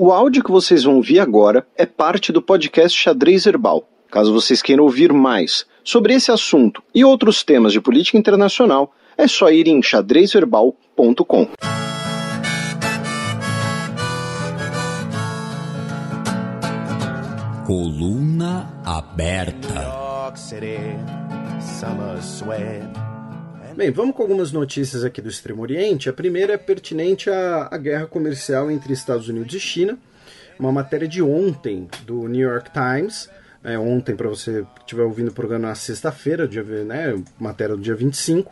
O áudio que vocês vão ouvir agora é parte do podcast Xadrez Verbal. Caso vocês queiram ouvir mais sobre esse assunto e outros temas de política internacional, é só ir em xadrezverbal.com. Coluna aberta. Bem, vamos com algumas notícias aqui do Extremo Oriente. A primeira é pertinente à guerra comercial entre Estados Unidos e China. Uma matéria de ontem do New York Times. Ontem, para você que estiver ouvindo o programa na sexta-feira, matéria do dia 25,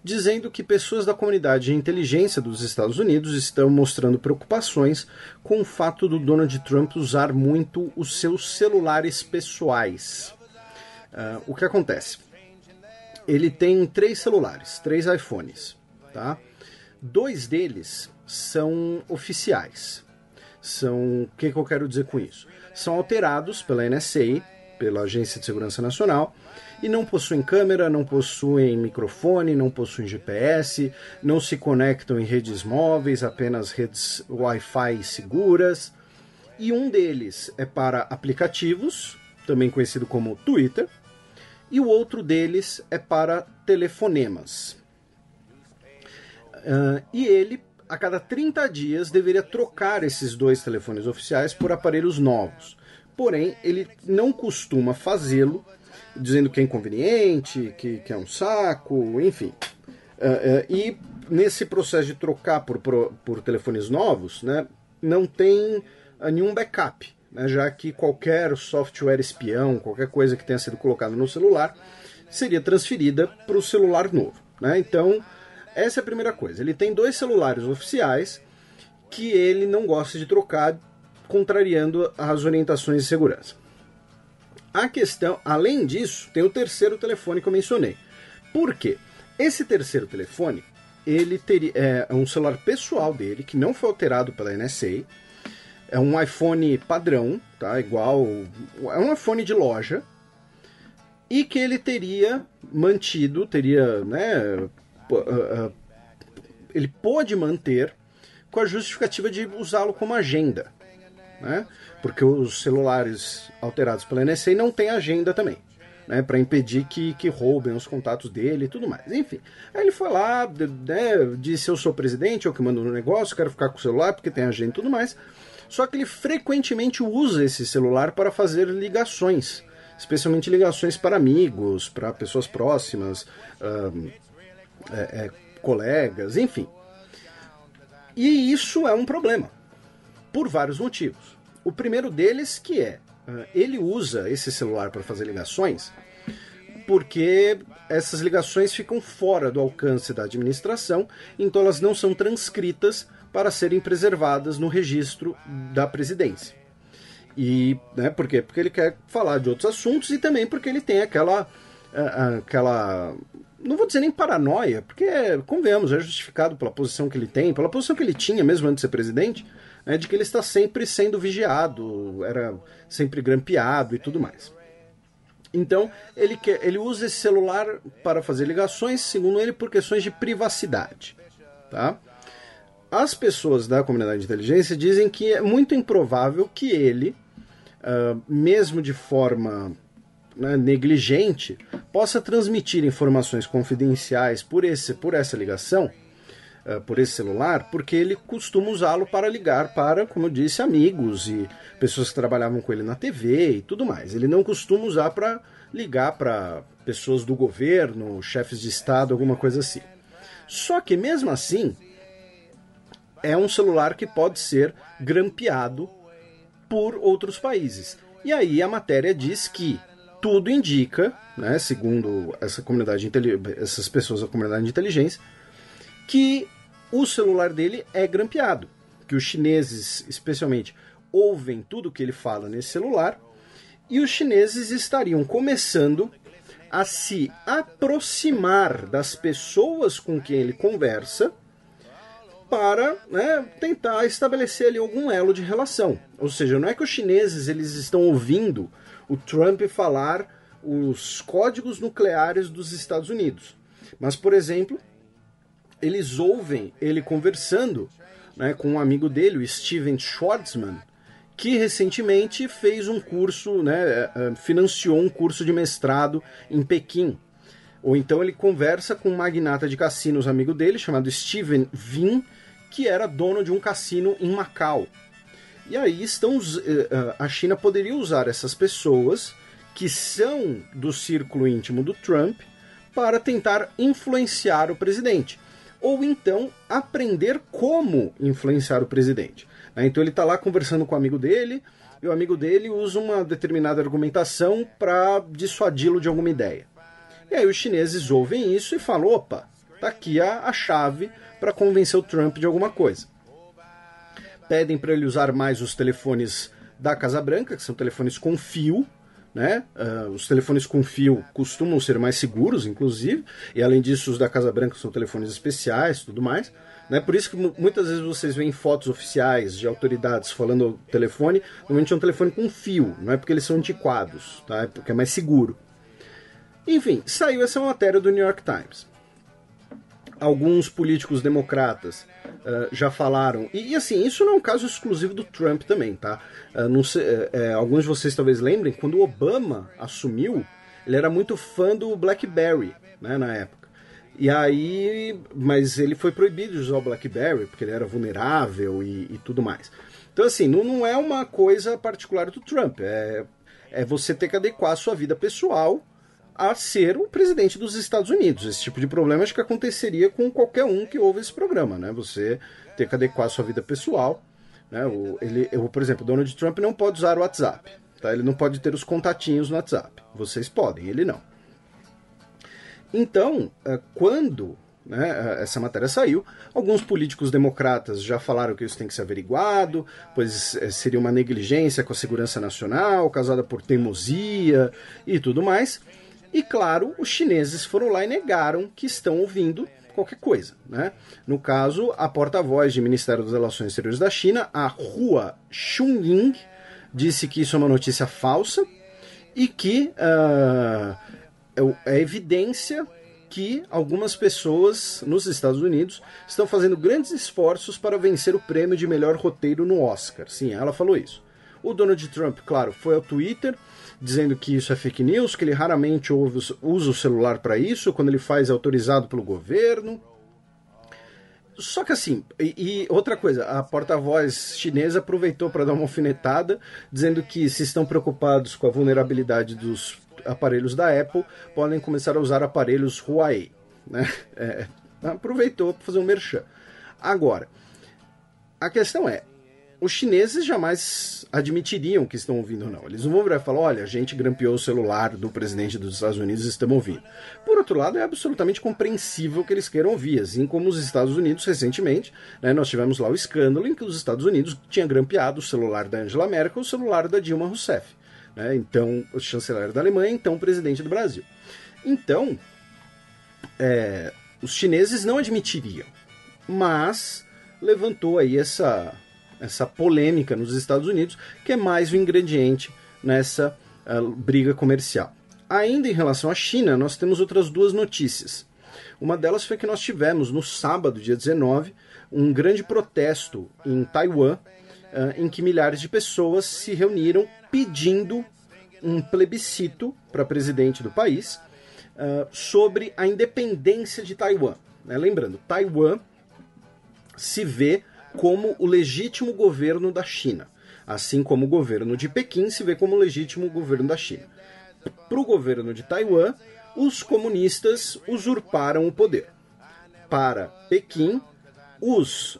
dizendo que pessoas da comunidade de inteligência dos Estados Unidos estão mostrando preocupações com o fato do Donald Trump usar muito os seus celulares pessoais. O que acontece? Ele tem 3 celulares, 3 iPhones, tá? 2 deles são oficiais. O que eu quero dizer com isso? São alterados pela NSA, pela Agência de Segurança Nacional, e não possuem câmera, não possuem microfone, não possuem GPS, não se conectam em redes móveis, apenas redes Wi-Fi seguras. E um deles é para aplicativos, também conhecido como Twitter, e o outro deles é para telefonemas. E ele, a cada 30 dias, deveria trocar esses 2 telefones oficiais por aparelhos novos. Porém, ele não costuma fazê-lo, dizendo que é inconveniente, que é um saco, enfim. E nesse processo de trocar por telefones novos, né, não tem nenhum backup. Já que qualquer software espião, qualquer coisa que tenha sido colocada no celular, seria transferida para o celular novo. Né? Então, essa é a primeira coisa. Ele tem 2 celulares oficiais que ele não gosta de trocar, contrariando as orientações de segurança. A questão, além disso, tem o terceiro telefone que eu mencionei. Por quê? Esse terceiro telefone, ele é um celular pessoal dele, que não foi alterado pela NSA. É um iPhone padrão, tá? Igual. É um iPhone de loja. E que ele teria mantido, ele pôde manter com a justificativa de usá-lo como agenda. Né? Porque os celulares alterados pela NSA não têm agenda também. Né? Para impedir que roubem os contatos dele e tudo mais. Enfim. Aí ele foi lá, disse: eu sou presidente, eu que mando no negócio, quero ficar com o celular porque tem agenda e tudo mais. Só que ele frequentemente usa esse celular para fazer ligações, especialmente ligações para amigos, para pessoas próximas, colegas, enfim. E isso é um problema, por vários motivos. O primeiro deles que ele usa esse celular para fazer ligações porque essas ligações ficam fora do alcance da administração, então elas não são transcritas para serem preservadas no registro da presidência. E, por quê? Porque ele quer falar de outros assuntos e também porque ele tem aquela não vou dizer nem paranoia, porque, convenhamos, é justificado pela posição que ele tem, pela posição que ele tinha mesmo antes de ser presidente, de que ele está sempre sendo vigiado, era sempre grampeado e tudo mais. Então, ele usa esse celular para fazer ligações, segundo ele, por questões de privacidade. Tá? As pessoas da comunidade de inteligência dizem que é muito improvável que ele, mesmo de forma negligente, possa transmitir informações confidenciais por essa ligação, por esse celular, porque ele costuma usá-lo para ligar para, como eu disse, amigos e pessoas que trabalhavam com ele na TV e tudo mais. Ele não costuma usar para ligar para pessoas do governo, chefes de Estado, alguma coisa assim. Só que, mesmo assim, é um celular que pode ser grampeado por outros países. E aí a matéria diz que tudo indica, segundo essas pessoas da comunidade de inteligência, que o celular dele é grampeado, que os chineses, especialmente, ouvem tudo que ele fala nesse celular, e os chineses estariam começando a se aproximar das pessoas com quem ele conversa para tentar estabelecer ali algum elo de relação. Ou seja, não é que os chineses eles estão ouvindo o Trump falar os códigos nucleares dos Estados Unidos, mas, por exemplo, eles ouvem ele conversando né, com um amigo dele, o Steven Schwarzman, que recentemente fez um curso, né, financiou um curso de mestrado em Pequim. Ou então ele conversa com um magnata de cassinos amigo dele, chamado Steven Vin, que era dono de um cassino em Macau. E aí a China poderia usar essas pessoas que são do círculo íntimo do Trump para tentar influenciar o presidente. Ou então aprender como influenciar o presidente. Então ele está lá conversando com o amigo dele, e o amigo dele usa uma determinada argumentação para dissuadi-lo de alguma ideia. E aí os chineses ouvem isso e falam, opa, tá aqui a chave para convencer o Trump de alguma coisa. Pedem para ele usar mais os telefones da Casa Branca, que são telefones com fio, né? Os telefones com fio costumam ser mais seguros, inclusive, e além disso os da Casa Branca são telefones especiais e tudo mais. Né? Por isso que muitas vezes vocês veem fotos oficiais de autoridades falando ao telefone, normalmente é um telefone com fio, não é porque eles são antiquados, tá? É porque é mais seguro. Enfim, saiu essa matéria do New York Times. Alguns políticos democratas já falaram, e assim, isso não é um caso exclusivo do Trump também, tá? Não sei, alguns de vocês talvez lembrem, quando o Obama assumiu, ele era muito fã do BlackBerry, né, na época. E aí, mas ele foi proibido de usar o BlackBerry, porque ele era vulnerável e tudo mais. Então assim, não é uma coisa particular do Trump, é você ter que adequar a sua vida pessoal a ser o presidente dos Estados Unidos. Esse tipo de problema acho que aconteceria com qualquer um que ouve esse programa, né? Você ter que adequar a sua vida pessoal, né? Por exemplo, o Donald Trump não pode usar o WhatsApp, tá? Ele não pode ter os contatinhos no WhatsApp. Vocês podem, ele não. Então, quando, né, essa matéria saiu, alguns políticos democratas já falaram que isso tem que ser averiguado, pois seria uma negligência com a segurança nacional, causada por teimosia e tudo mais. E claro, os chineses foram lá e negaram que estão ouvindo qualquer coisa, né? No caso, a porta-voz do Ministério das Relações Exteriores da China, a Hua Chunying, disse que isso é uma notícia falsa e que é evidência que algumas pessoas nos Estados Unidos estão fazendo grandes esforços para vencer o prêmio de melhor roteiro no Oscar. Sim, ela falou isso. O Donald Trump, claro, foi ao Twitter dizendo que isso é fake news, que ele raramente usa o celular para isso, quando ele faz é autorizado pelo governo. Só que assim, e outra coisa, a porta-voz chinesa aproveitou para dar uma alfinetada, dizendo que se estão preocupados com a vulnerabilidade dos aparelhos da Apple, podem começar a usar aparelhos Huawei, né? Aproveitou para fazer um merchan. Agora, a questão é, os chineses jamais admitiriam que estão ouvindo ou não. Eles não vão virar e falar, olha, a gente grampeou o celular do presidente dos Estados Unidos e estamos ouvindo. Por outro lado, é absolutamente compreensível que eles queiram ouvir, assim como os Estados Unidos recentemente, né, nós tivemos lá o escândalo em que os Estados Unidos tinham grampeado o celular da Angela Merkel e o celular da Dilma Rousseff, né, então o chanceler da Alemanha, então o presidente do Brasil. Então, os chineses não admitiriam, mas levantou aí essa polêmica nos Estados Unidos, que é mais um ingrediente nessa briga comercial. Ainda em relação à China, nós temos outras duas notícias. Uma delas foi que nós tivemos, no sábado, dia 19, um grande protesto em Taiwan, em que milhares de pessoas se reuniram pedindo um plebiscito para presidente do país sobre a independência de Taiwan. Lembrando, Taiwan se vê como o legítimo governo da China, assim como o governo de Pequim se vê como o legítimo governo da China. Para o governo de Taiwan, os comunistas usurparam o poder. Para Pequim, os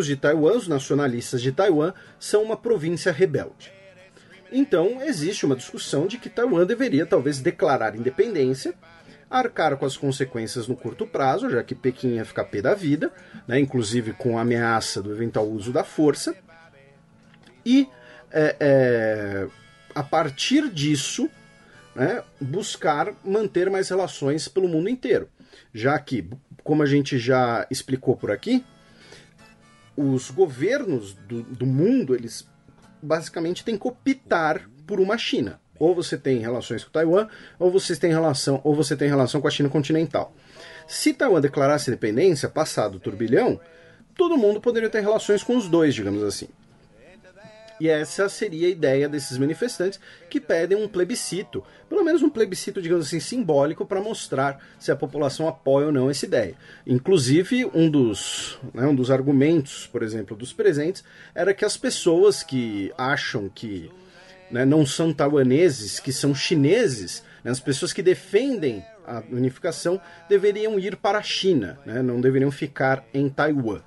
de Taiwan, os nacionalistas de Taiwan, são uma província rebelde. Então, existe uma discussão de que Taiwan deveria talvez declarar independência, arcar com as consequências no curto prazo, já que Pequim ia ficar pé da vida, né, inclusive com a ameaça do eventual uso da força, e a partir disso, né, buscar manter mais relações pelo mundo inteiro, já que, como a gente já explicou por aqui, os governos do mundo, eles basicamente têm que optar por uma China. Ou você tem relações com Taiwan, ou você tem relação com a China continental. Se Taiwan declarasse independência, passado o turbilhão, todo mundo poderia ter relações com os dois, digamos assim. E essa seria a ideia desses manifestantes que pedem um plebiscito, pelo menos um plebiscito, digamos assim, simbólico, para mostrar se a população apoia ou não essa ideia. Inclusive, um dos argumentos, por exemplo, dos presentes, era que as pessoas que acham que, né, não são taiwaneses, que são chineses, né, as pessoas que defendem a unificação deveriam ir para a China, né, não deveriam ficar em Taiwan.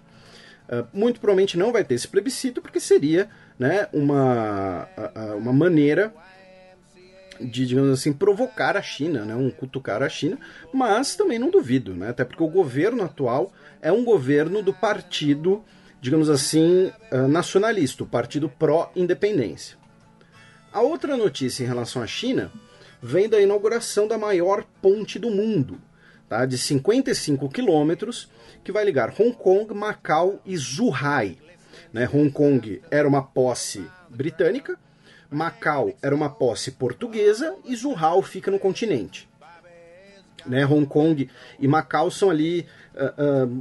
Muito provavelmente não vai ter esse plebiscito, porque seria, né, uma maneira de, digamos assim, provocar a China, né, cutucar a China, mas também não duvido, né, até porque o governo atual é um governo do partido, digamos assim, nacionalista, o partido pró-independência. A outra notícia em relação à China vem da inauguração da maior ponte do mundo, tá, de 55 quilômetros, que vai ligar Hong Kong, Macau e Zhuhai. Né, Hong Kong era uma posse britânica, Macau era uma posse portuguesa e Zhuhai fica no continente. Né, Hong Kong e Macau são ali,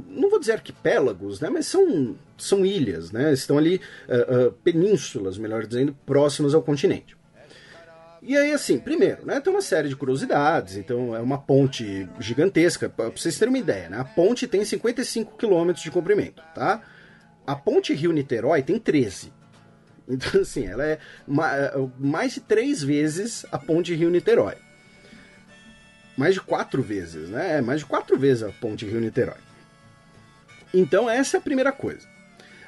não vou dizer arquipélagos, né, mas são ilhas, né, estão ali, penínsulas, melhor dizendo, próximas ao continente. E aí, assim, primeiro, né, tem uma série de curiosidades, então é uma ponte gigantesca, para vocês terem uma ideia, né, a ponte tem 55 quilômetros de comprimento, tá? A ponte Rio-Niterói tem 13. Então, assim, ela é mais de 3 vezes a ponte Rio-Niterói. Mais de 4 vezes, né? Mais de 4 vezes a ponte Rio-Niterói. Então, essa é a primeira coisa.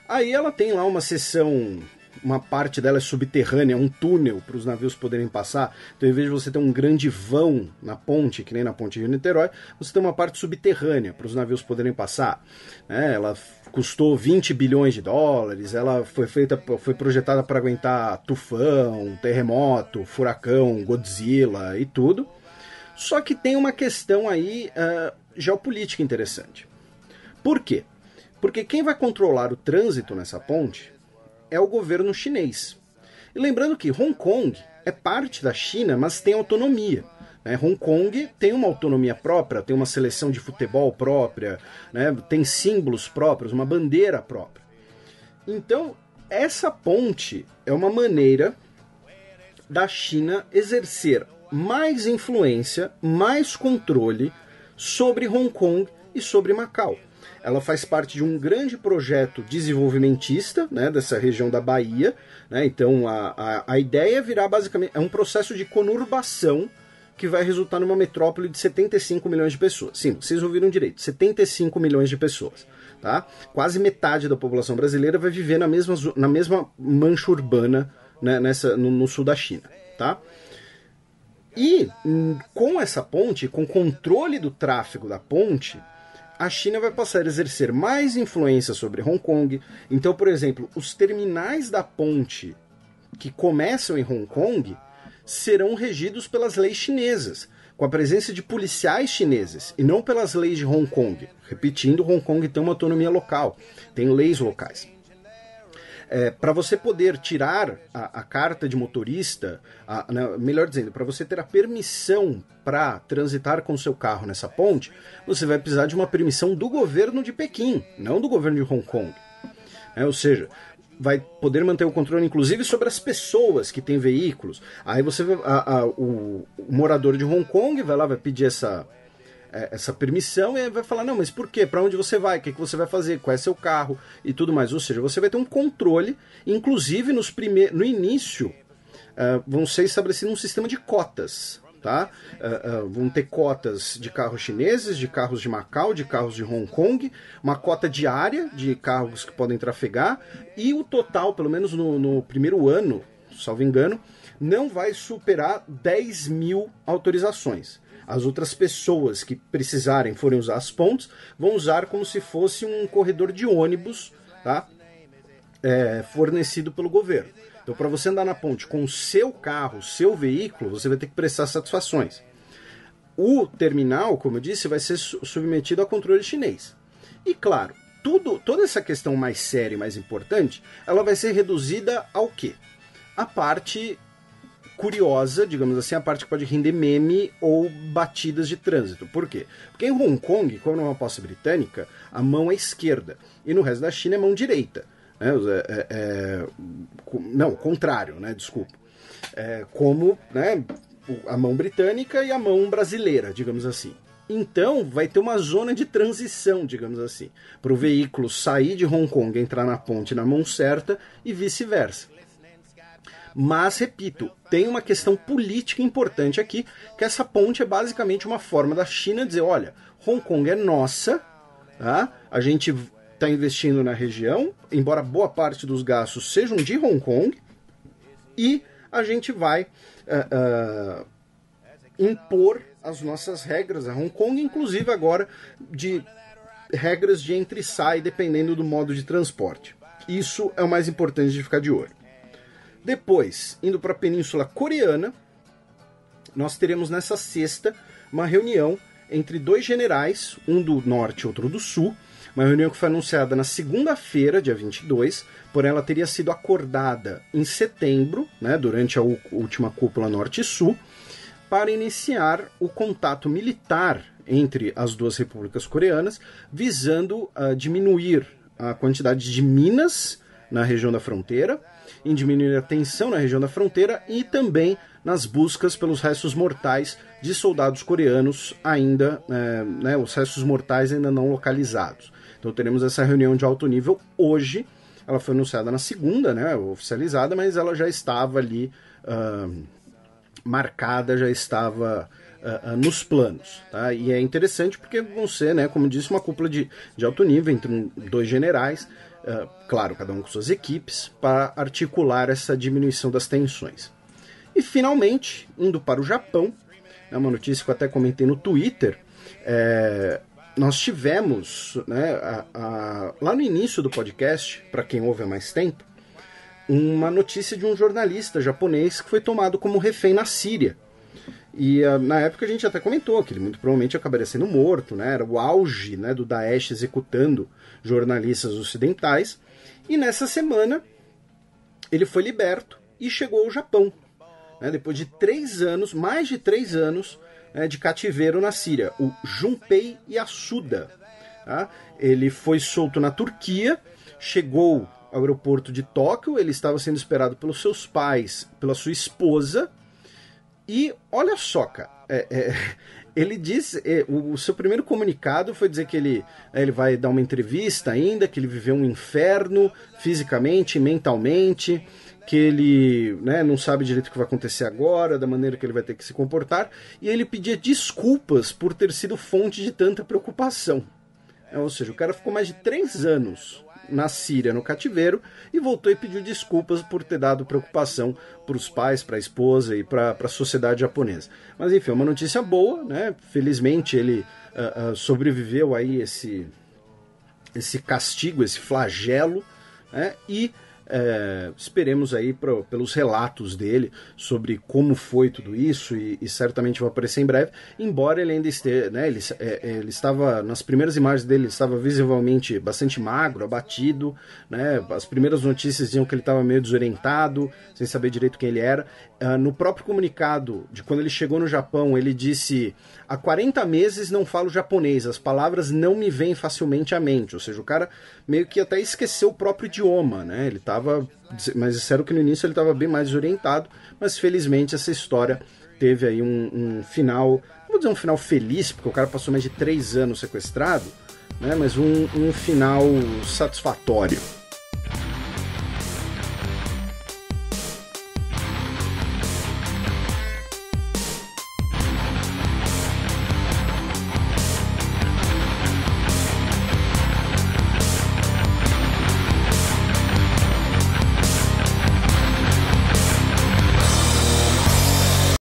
Aí ela tem lá uma seção, uma parte dela é subterrânea, um túnel para os navios poderem passar. Então, em vez de você ter um grande vão na ponte, que nem na ponte Rio-Niterói, você tem uma parte subterrânea para os navios poderem passar. Ela custou 20 bilhões de dólares, ela foi projetada para aguentar tufão, terremoto, furacão, Godzilla e tudo. Só que tem uma questão aí geopolítica interessante. Por quê? Porque quem vai controlar o trânsito nessa ponte é o governo chinês. E lembrando que Hong Kong é parte da China, mas tem autonomia. Né? Hong Kong tem uma autonomia própria, tem uma seleção de futebol própria, né? Tem símbolos próprios, uma bandeira própria. Então, essa ponte é uma maneira da China exercer mais influência, mais controle sobre Hong Kong e sobre Macau. Ela faz parte de um grande projeto desenvolvimentista, né, dessa região da Bahia. Né, então a ideia é virar basicamente um processo de conurbação que vai resultar numa metrópole de 75 milhões de pessoas. Sim, vocês ouviram direito, 75 milhões de pessoas. Tá? Quase metade da população brasileira vai viver na mesma mancha urbana, né, no sul da China. Tá? E com essa ponte, com o controle do tráfego da ponte, a China vai passar a exercer mais influência sobre Hong Kong. Então, por exemplo, os terminais da ponte que começam em Hong Kong serão regidos pelas leis chinesas, com a presença de policiais chineses, e não pelas leis de Hong Kong. Repetindo, Hong Kong tem uma autonomia local, tem leis locais. Para você poder tirar a carta de motorista, melhor dizendo, para você ter a permissão para transitar com o seu carro nessa ponte, você vai precisar de uma permissão do governo de Pequim, não do governo de Hong Kong. Ou seja, vai poder manter o controle, inclusive, sobre as pessoas que têm veículos. Aí você o morador de Hong Kong vai lá, vai pedir essa permissão e vai falar, não, mas por quê? Para onde você vai? O que você vai fazer? Qual é seu carro? E tudo mais. Ou seja, você vai ter um controle, inclusive no início, vão ser estabelecido um sistema de cotas. Tá? Vão ter cotas de carros chineses, de carros de Macau, de carros de Hong Kong, uma cota diária de carros que podem trafegar, e o total, pelo menos no primeiro ano, salvo engano, não vai superar 10 mil autorizações. As outras pessoas que precisarem forem usar as pontes, vão usar como se fosse um corredor de ônibus, tá? Fornecido pelo governo. Então, para você andar na ponte com o seu carro, o seu veículo, você vai ter que prestar satisfações. O terminal, como eu disse, vai ser submetido a controle chinês. E, claro, toda essa questão mais séria e mais importante, ela vai ser reduzida ao quê? A parte curiosa, digamos assim, a parte que pode render meme ou batidas de trânsito. Por quê? Porque em Hong Kong, como é uma posse britânica, a mão é esquerda, e no resto da China é mão direita. Né? Não, contrário, né? Desculpa. Como, né, a mão britânica e a mão brasileira, digamos assim. Então, vai ter uma zona de transição, digamos assim, para o veículo sair de Hong Kong, entrar na ponte na mão certa e vice-versa. Mas, repito, tem uma questão política importante aqui, que essa ponte é basicamente uma forma da China dizer, olha, Hong Kong é nossa, tá? A gente está investindo na região, embora boa parte dos gastos sejam de Hong Kong, e a gente vai impor as nossas regras a Hong Kong, inclusive agora de regras de entra e sai, dependendo do modo de transporte. Isso é o mais importante de ficar de olho. Depois, indo para a Península Coreana, nós teremos nessa sexta uma reunião entre 2 generais, um do norte e outro do sul, uma reunião que foi anunciada na segunda-feira, dia 22, porém ela teria sido acordada em setembro, né, durante a última cúpula norte e sul, para iniciar o contato militar entre as duas repúblicas coreanas, visando diminuir a quantidade de minas na região da fronteira, em diminuir a tensão na região da fronteira e também nas buscas pelos restos mortais de soldados coreanos ainda, os restos mortais ainda não localizados. Então teremos essa reunião de alto nível hoje. Ela foi anunciada na segunda, né, oficializada, mas ela já estava ali marcada, já estava nos planos, tá? E é interessante porque vão ser, né, como disse, uma cúpula de alto nível entre 2 generais, claro, cada um com suas equipes, para articular essa diminuição das tensões. E finalmente, indo para o Japão, né, uma notícia que eu até comentei no Twitter, nós tivemos, né, lá no início do podcast, para quem ouve há mais tempo, uma notícia de um jornalista japonês que foi tomado como refém na Síria. E na época a gente até comentou que ele muito provavelmente acabaria sendo morto, né? Era o auge, né, do Daesh executando jornalistas ocidentais. E nessa semana ele foi liberto e chegou ao Japão, né, depois de 3 anos, mais de 3 anos, de cativeiro na Síria, o Junpei Yasuda. Tá? Ele foi solto na Turquia, chegou ao aeroporto de Tóquio, ele estava sendo esperado pelos seus pais, pela sua esposa, e olha só, cara, ele disse, o seu primeiro comunicado foi dizer que ele vai dar uma entrevista ainda, que ele viveu um inferno fisicamente, mentalmente, que ele, né, não sabe direito o que vai acontecer agora, da maneira que ele vai ter que se comportar, e ele pedia desculpas por ter sido fonte de tanta preocupação. Ou seja, o cara ficou mais de 3 anos na Síria, no cativeiro, e voltou e pediu desculpas por ter dado preocupação para os pais, para a esposa e para a sociedade japonesa. Mas enfim, é uma notícia boa, né? Felizmente ele sobreviveu aí esse castigo, esse flagelo, né? E esperemos aí pelos relatos dele sobre como foi tudo isso, e certamente vai aparecer em breve, embora ele ainda esteja, né, ele estava, nas primeiras imagens dele, ele estava visivelmente bastante magro, abatido, né, as primeiras notícias diziam que ele estava meio desorientado, sem saber direito quem ele era. No próprio comunicado de quando ele chegou no Japão, ele disse: há 40 meses não falo japonês, as palavras não me vêm facilmente à mente. Ou seja, o cara meio que até esqueceu o próprio idioma, né? Ele estava, mas disseram que no início ele estava bem mais desorientado, mas felizmente essa história teve aí um final, não vou dizer um final feliz, porque o cara passou mais de 3 anos sequestrado, né? Mas um final satisfatório.